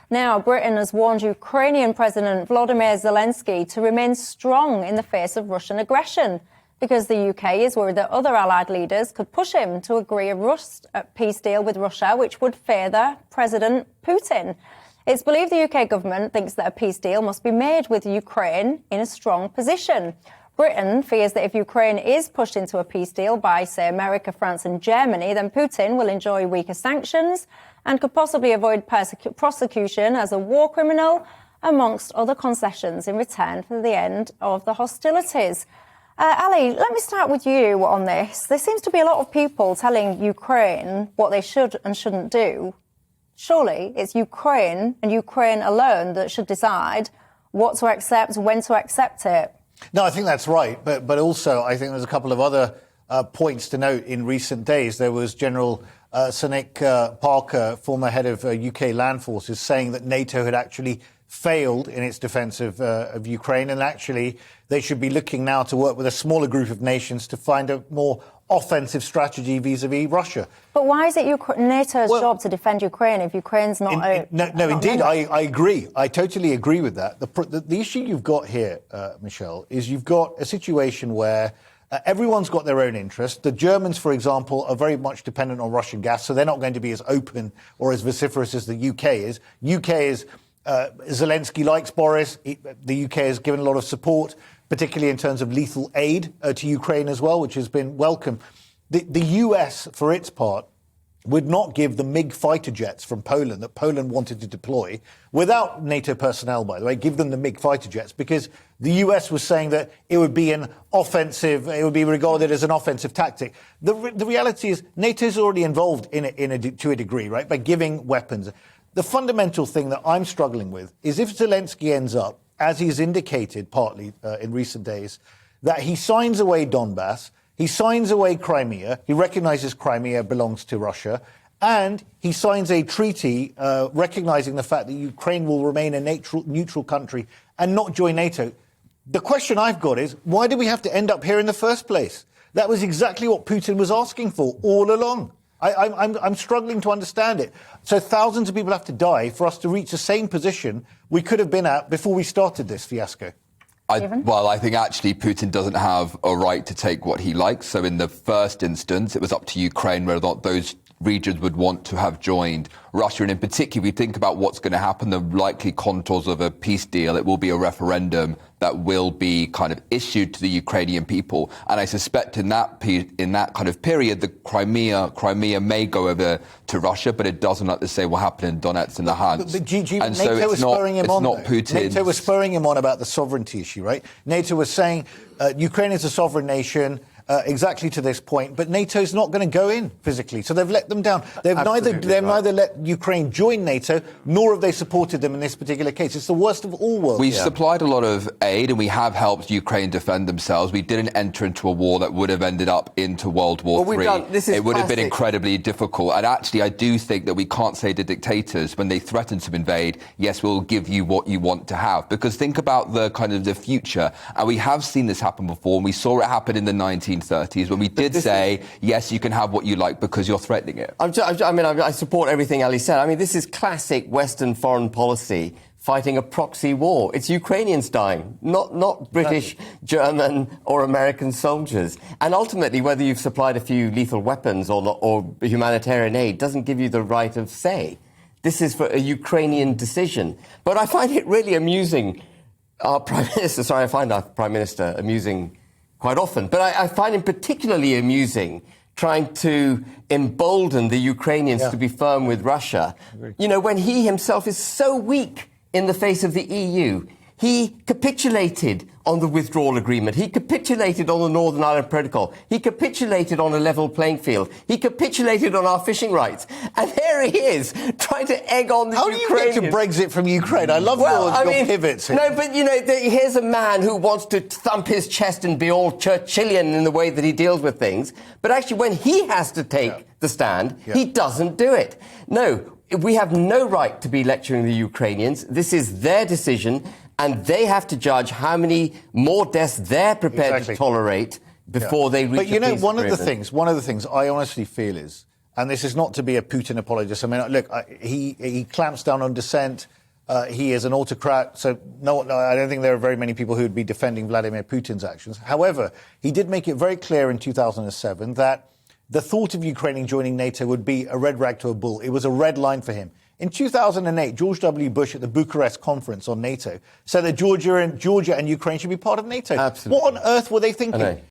Now, Britain has warned Ukrainian President Volodymyr Zelensky to remain strong in the face of Russian aggression, because the UK is worried that other allied leaders could push him to agree a peace deal with Russia, which would favour President Putin. It's believed the UK government thinks that a peace deal must be made with Ukraine in a strong position. Britain fears that if Ukraine is pushed into a peace deal by, say, America, France and Germany, then Putin will enjoy weaker sanctions and could possibly avoid prosecution as a war criminal, amongst other concessions in return for the end of the hostilities. Ali, let me start with you on this. There seems to be a lot of people telling Ukraine what they should and shouldn't do. Surely it's Ukraine and Ukraine alone that should decide what to accept, when to accept it. No, I think that's right. But also, I think there's a couple of other points to note in recent days. There was General Sonic Parker, former head of UK land forces, saying that NATO had actually failed in its defence of Ukraine, and actually they should be looking now to work with a smaller group of nations to find a more offensive strategy vis-à-vis Russia. But why is it NATO's job to defend Ukraine if Ukraine's not... Indeed, I agree. I totally agree with that. The issue you've got here, Michelle, is you've got a situation where everyone's got their own interest. The Germans, for example, are very much dependent on Russian gas, so they're not going to be as open or as vociferous as the UK is. Zelensky likes Boris. The UK has given a lot of support, particularly in terms of lethal aid to Ukraine as well, which has been welcome. The US, for its part, would not give the MiG fighter jets from Poland that Poland wanted to deploy, without NATO personnel, by the way, give them the MiG fighter jets, because the US was saying that it would be an offensive, it would be regarded as an offensive tactic. The reality is NATO's already involved to a degree, right, by giving weapons. The fundamental thing that I'm struggling with is if Zelensky ends up, as he's indicated partly in recent days, that he signs away Donbass, he signs away Crimea, he recognises Crimea belongs to Russia, and he signs a treaty recognising the fact that Ukraine will remain a neutral country and not join NATO. The question I've got is, why do we have to end up here in the first place? That was exactly what Putin was asking for all along. I'm struggling to understand it. So thousands of people have to die for us to reach the same position we could have been at before we started this fiasco. I think actually Putin doesn't have a right to take what he likes. So in the first instance, it was up to Ukraine whether or not those regions would want to have joined Russia. And in particular, we think about what's going to happen, the likely contours of a peace deal. It will be a referendum that will be kind of issued to the Ukrainian people. And I suspect in that kind of period, the Crimea may go over to Russia, but it doesn't, like they say, will happen in Donetsk and Luhansk. But NATO was spurring him on. NATO was spurring him on about the sovereignty issue, right? NATO was saying Ukraine is a sovereign nation. Exactly to this point, but NATO's not going to go in physically, so they've let them down. They've neither let Ukraine join NATO, nor have they supported them in this particular case. It's the worst of all worlds. We've supplied a lot of aid, and we have helped Ukraine defend themselves. We didn't enter into a war that would have ended up into World War III. It would have been incredibly difficult. And actually, I do think that we can't say to dictators when they threaten to invade, yes, we'll give you what you want to have. Because think about the kind of the future, and we have seen this happen before. And we saw it happen in the 1930s when we did say, yes, you can have what you like because you're threatening it. I support everything Ali said. I mean, this is classic Western foreign policy, fighting a proxy war. It's Ukrainians dying, not British, German or American soldiers. And ultimately, whether you've supplied a few lethal weapons or humanitarian aid doesn't give you the right of say. This is for a Ukrainian decision. But I find it really amusing. I find our Prime Minister amusing quite often, but I find him particularly amusing trying to embolden the Ukrainians to be firm with Russia. You know, when he himself is so weak in the face of the EU. He capitulated on the withdrawal agreement. He capitulated on the Northern Ireland Protocol. He capitulated on a level playing field. He capitulated on our fishing rights. And there he is, trying to egg on the Ukrainians. How do you get to Brexit from Ukraine? I love your pivots. No, but, you know, here's a man who wants to thump his chest and be all Churchillian in the way that he deals with things. But actually, when he has to take the stand, he doesn't do it. No, we have no right to be lecturing the Ukrainians. This is their decision. And they have to judge how many more deaths they're prepared to tolerate before they reach a peace agreement. But you know, one of the things I honestly feel is, and this is not to be a Putin apologist. I mean, look, he clamps down on dissent. He is an autocrat, so no, I don't think there are very many people who would be defending Vladimir Putin's actions. However, he did make it very clear in 2007 that the thought of Ukraine joining NATO would be a red rag to a bull. It was a red line for him. In 2008, George W. Bush at the Bucharest conference on NATO said that Georgia and Ukraine should be part of NATO. Absolutely. What on earth were they thinking?